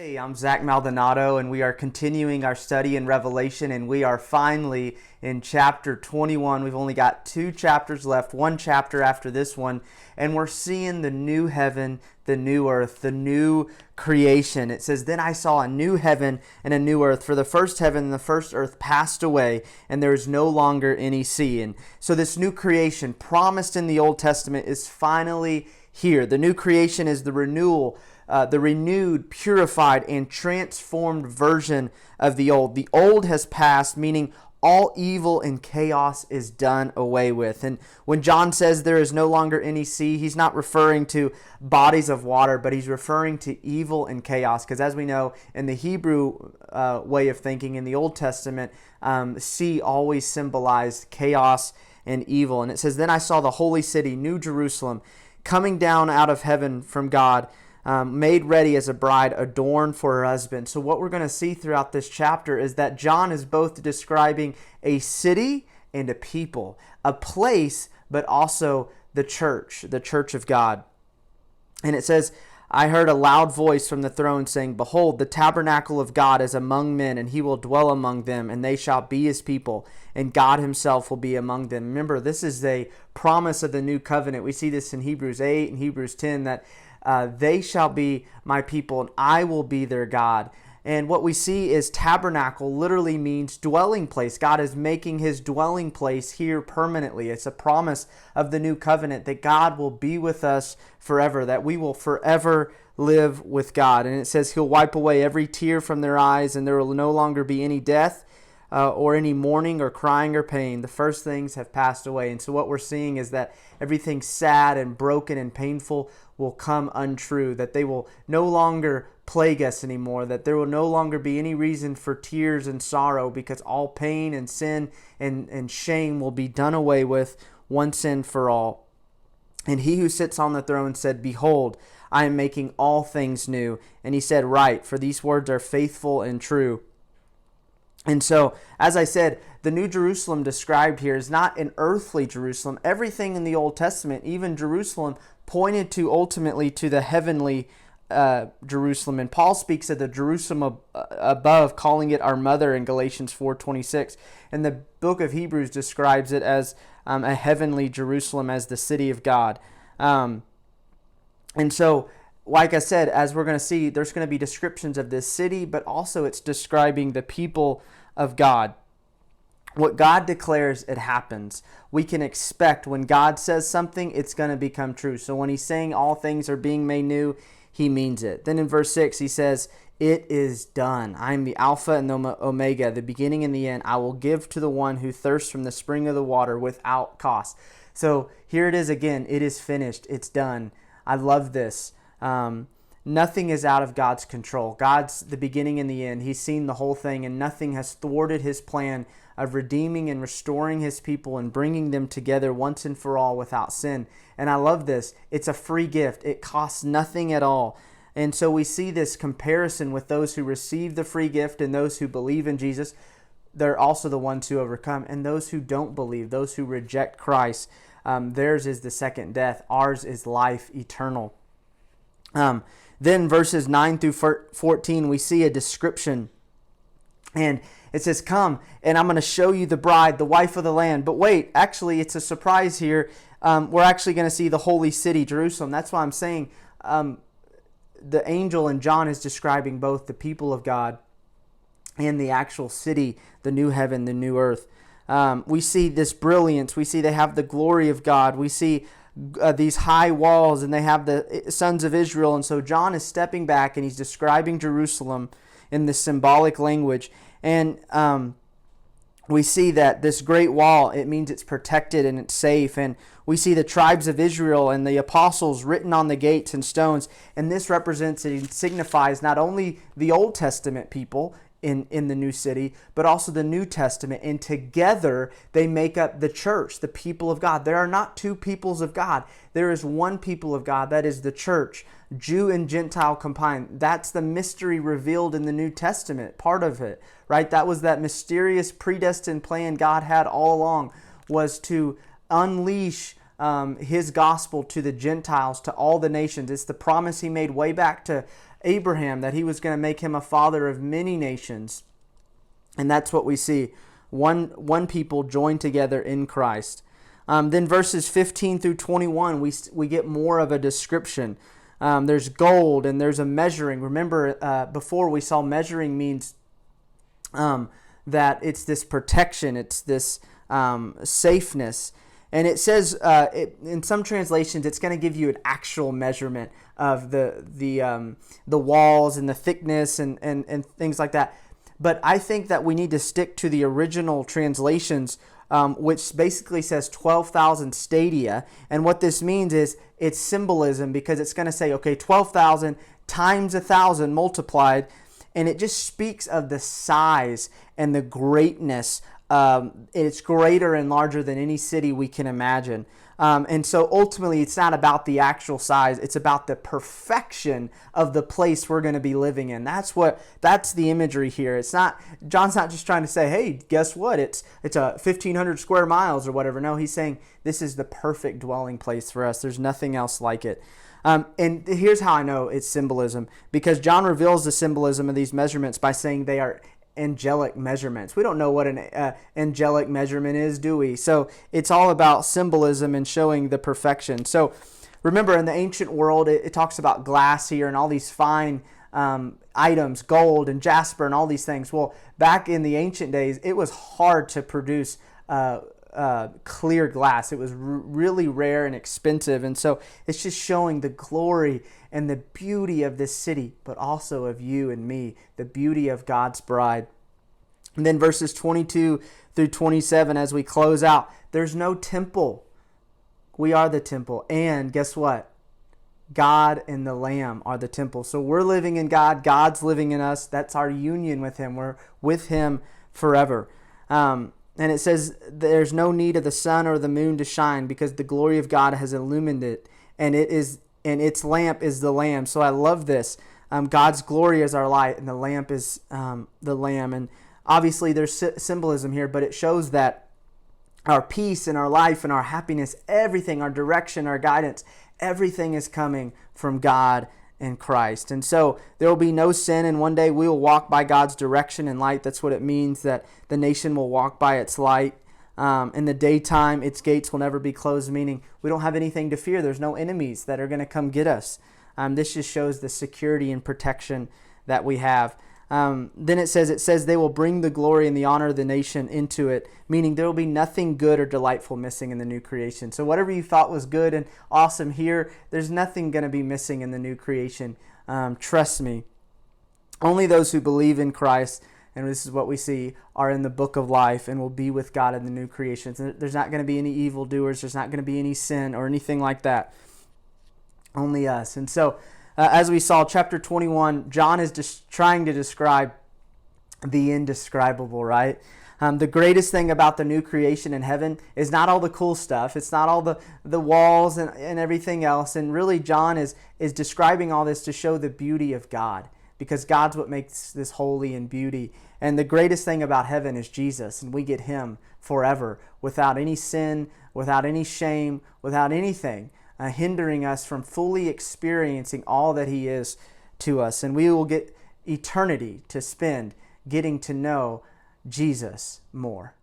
Hey, I'm Zach Maldonado, and we are continuing our study in Revelation, and we are finally in chapter 21. We've only got 2 chapters left, 1 chapter after this one, and we're seeing the new heaven, the new earth, the new creation. It says, "Then I saw a new heaven and a new earth, for the first heaven and the first earth passed away, and there is no longer any sea." And so this new creation promised in the Old Testament is finally here. The new creation is the renewal, the renewed, purified, and transformed version of the old. The old has passed, meaning all evil and chaos is done away with. And when John says there is no longer any sea, he's not referring to bodies of water, but he's referring to evil and chaos. Because as we know, in the Hebrew way of thinking, in the Old Testament, sea always symbolized chaos and evil. And it says, "Then I saw the holy city, New Jerusalem, coming down out of heaven from God, made ready as a bride adorned for her husband." So what we're going to see throughout this chapter is that John is both describing a city and a people, a place, but also the church of God. And it says, "I heard a loud voice from the throne saying, 'Behold, the tabernacle of God is among men, and he will dwell among them, and they shall be his people, and God himself will be among them.'" Remember, this is a promise of the new covenant. We see this in Hebrews 8 and Hebrews 10, that they shall be my people, and I will be their God. And what we see is tabernacle literally means dwelling place. God is making his dwelling place here permanently. It's a promise of the new covenant that God will be with us forever, that we will forever live with God. And it says he'll wipe away every tear from their eyes, and there will no longer be any death or any mourning or crying or pain. The first things have passed away. And so what we're seeing is that everything sad and broken and painful will come untrue, that they will no longer plague us anymore, that there will no longer be any reason for tears and sorrow, because all pain and sin and shame will be done away with once and for all. "And he who sits on the throne said, 'Behold, I am making all things new.' And he said, 'Write, for these words are faithful and true.'" And so, as I said, the New Jerusalem described here is not an earthly Jerusalem. Everything in the Old Testament, even Jerusalem, pointed to ultimately to the heavenly Jerusalem. And Paul speaks of the Jerusalem above, calling it our mother in Galatians 4:26. And the book of Hebrews describes it as a heavenly Jerusalem, as the city of God. And so, like I said, as we're going to see, there's going to be descriptions of this city, but also it's describing the people of God. What God declares, it happens. We can expect when God says something, it's going to become true. So when he's saying all things are being made new, he means it. Then in verse 6, he says, "It is done. I am the Alpha and the Omega, the beginning and the end. I will give to the one who thirsts from the spring of the water without cost." So here it is again. It is finished. It's done. I love this. Nothing is out of God's control. God's the beginning and the end. He's seen the whole thing, and nothing has thwarted his plan of redeeming and restoring his people and bringing them together once and for all without sin. And I love this. It's a free gift. It costs nothing at all. And so we see this comparison with those who receive the free gift and those who believe in Jesus. They're also the ones who overcome. And those who don't believe, those who reject Christ, theirs is the second death. Ours is life eternal. Then verses 9 through 14, we see a description. And it says, "Come, and I'm going to show you the bride, the wife of the Lamb." But wait, actually, it's a surprise here. We're actually going to see the holy city, Jerusalem. That's why I'm saying the angel in John is describing both the people of God and the actual city, the new heaven, the new earth. We see this brilliance. We see they have the glory of God. We see these high walls, and they have the sons of Israel. And so John is stepping back, and he's describing Jerusalem in this symbolic language. And we see that this great wall, it means it's protected and it's safe. And we see the tribes of Israel and the apostles written on the gates and stones. And this represents and signifies not only the Old Testament people in the new city, but also the New Testament. And together they make up the church, the people of God. There are not two peoples of God. There is one people of God. That is the church, Jew and Gentile combined. That's the mystery revealed in the New Testament, part of it, right? That was that mysterious predestined plan God had all along, was to unleash his gospel to the Gentiles, to all the nations. It's the promise he made way back to Abraham, that he was going to make him a father of many nations. And that's what we see. One people joined together in Christ. Then verses 15 through 21, we get more of a description. There's gold and there's a measuring. Remember, before we saw measuring means that it's this protection, it's this safeness. And it says, in some translations, it's going to give you an actual measurement of the walls and the thickness and things like that. But I think that we need to stick to the original translations, which basically says 12,000 stadia. And what this means is it's symbolism, because it's going to say, okay, 12,000 times 1,000 multiplied. And it just speaks of the size and the greatness. It's greater and larger than any city we can imagine. And so ultimately, it's not about the actual size. It's about the perfection of the place we're going to be living in. That's the imagery here. It's not, John's not just trying to say, hey, guess what? It's a 1,500 square miles or whatever. No, he's saying this is the perfect dwelling place for us. There's nothing else like it. And here's how I know it's symbolism, because John reveals the symbolism of these measurements by saying they are angelic measurements. We don't know what an angelic measurement is, do we? So it's all about symbolism and showing the perfection. So remember, in the ancient world, it talks about glass here and all these fine items, gold and jasper and all these things. Well, back in the ancient days, it was hard to produce clear glass. It was really rare and expensive. And so it's just showing the glory and the beauty of this city, but also of you and me, the beauty of God's bride. And then verses 22 through 27, as we close out, there's no temple. We are the temple. And guess what? God and the Lamb are the temple. So we're living in God. God's living in us. That's our union with Him. We're with Him forever. And it says there's no need of the sun or the moon to shine, because the glory of God has illumined it, and its lamp is the Lamb. So I love this. God's glory is our light, and the lamp is the Lamb. And obviously there's symbolism here, but it shows that our peace and our life and our happiness, everything, our direction, our guidance, everything is coming from God in Christ. And so there will be no sin, and one day we will walk by God's direction and light. That's what it means, that the nation will walk by its light. In the daytime, its gates will never be closed, meaning we don't have anything to fear. There's no enemies that are going to come get us. This just shows the security and protection that we have. Then it says they will bring the glory and the honor of the nation into it, meaning there will be nothing good or delightful missing in the new creation. So whatever you thought was good and awesome here, there's nothing going to be missing in the new creation. Trust me. Only those who believe in Christ, and this is what we see, are in the book of life and will be with God in the new creation. So there's not going to be any evildoers. There's not going to be any sin or anything like that. Only us. And so as we saw, chapter 21, John is just trying to describe the indescribable, right? The greatest thing about the new creation in heaven is not all the cool stuff. It's not all the walls and everything else. And really, John is describing all this to show the beauty of God, because God's what makes this holy and beauty. And the greatest thing about heaven is Jesus, and we get Him forever without any sin, without any shame, without anything hindering us from fully experiencing all that He is to us. And we will get eternity to spend getting to know Jesus more.